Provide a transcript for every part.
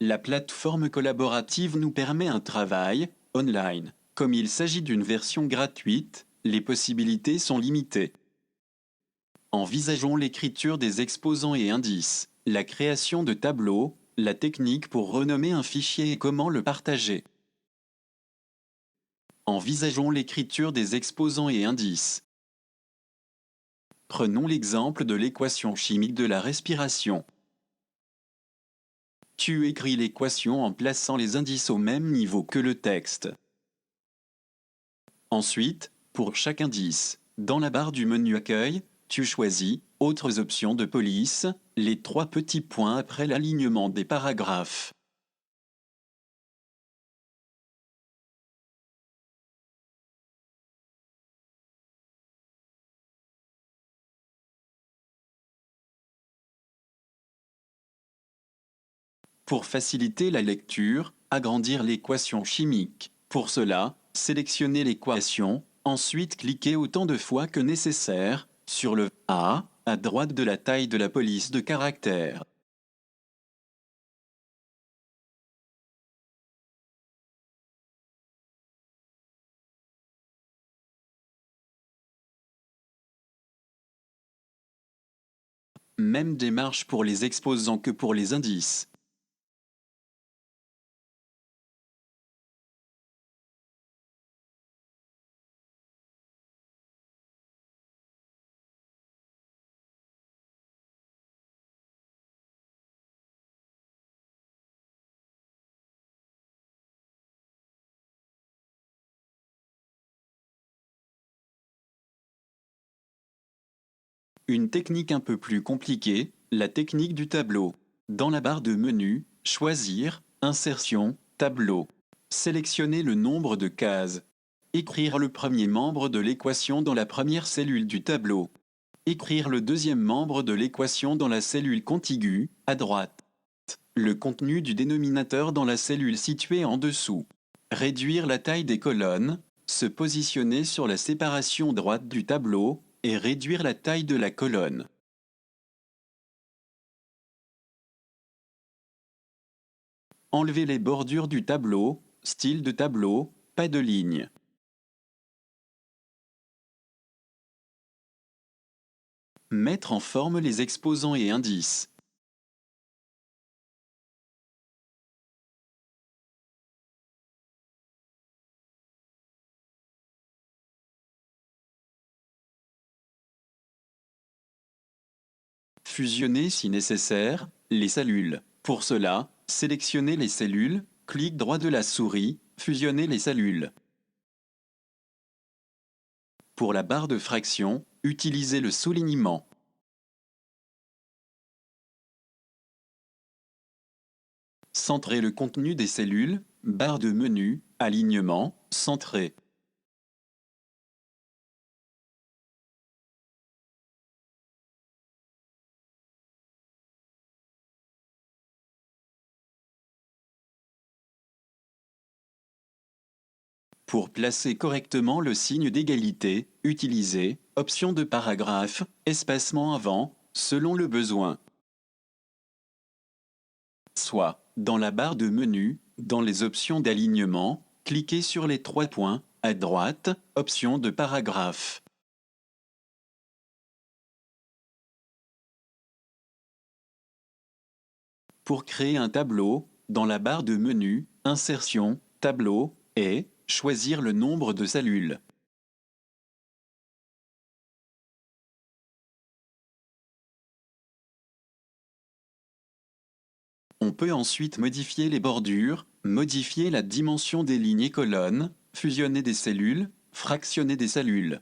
La plateforme collaborative nous permet un travail online. Comme il s'agit d'une version gratuite, les possibilités sont limitées. Envisageons l'écriture des exposants et indices, la création de tableaux, la technique pour renommer un fichier et comment le partager. Envisageons l'écriture des exposants et indices. Prenons l'exemple de l'équation chimique de la respiration. Tu écris l'équation en plaçant les indices au même niveau que le texte. Ensuite, pour chaque indice, dans la barre du menu Accueil, tu choisis Autres options de police, les 3 petits points après l'alignement des paragraphes. Pour faciliter la lecture, agrandir l'équation chimique. Pour cela, sélectionnez l'équation, ensuite cliquez autant de fois que nécessaire sur le A à droite de la taille de la police de caractères. Même démarche pour les exposants que pour les indices. Une technique un peu plus compliquée, la technique du tableau. Dans la barre de menu, choisir, insertion, tableau. Sélectionnez le nombre de cases. Écrire le premier membre de l'équation dans la première cellule du tableau. Écrire le deuxième membre de l'équation dans la cellule contiguë, à droite. Le contenu du dénominateur dans la cellule située en dessous. Réduire la taille des colonnes, se positionner sur la séparation droite du tableau, et réduire la taille de la colonne. Enlever les bordures du tableau, style de tableau, pas de ligne. Mettre en forme les exposants et indices. Fusionner si nécessaire, les cellules. Pour cela, sélectionnez les cellules, clic droit de la souris, fusionner les cellules. Pour la barre de fraction, utilisez le soulignement. Centrer le contenu des cellules, barre de menu, alignement, centrer. Pour placer correctement le signe d'égalité, utilisez option de paragraphe, espacement avant, selon le besoin. Soit, dans la barre de menu, dans les options d'alignement, cliquez sur les 3 points, à droite, option de paragraphe. Pour créer un tableau, dans la barre de menu, insertion, tableau, et choisir le nombre de cellules. On peut ensuite modifier les bordures, modifier la dimension des lignes et colonnes, fusionner des cellules, fractionner des cellules.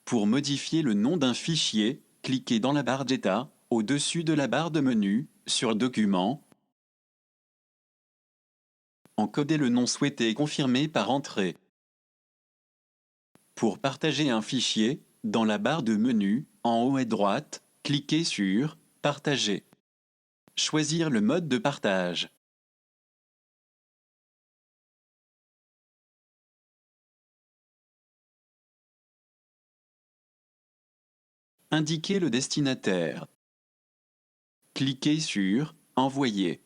Pour modifier le nom d'un fichier, cliquez dans la barre d'état, au-dessus de la barre de menu, sur Documents. Encodez le nom souhaité et confirmez par Entrée. Pour partager un fichier, dans la barre de menu, en haut à droite, cliquez sur Partager. Choisir le mode de partage. Indiquez le destinataire. Cliquez sur Envoyer.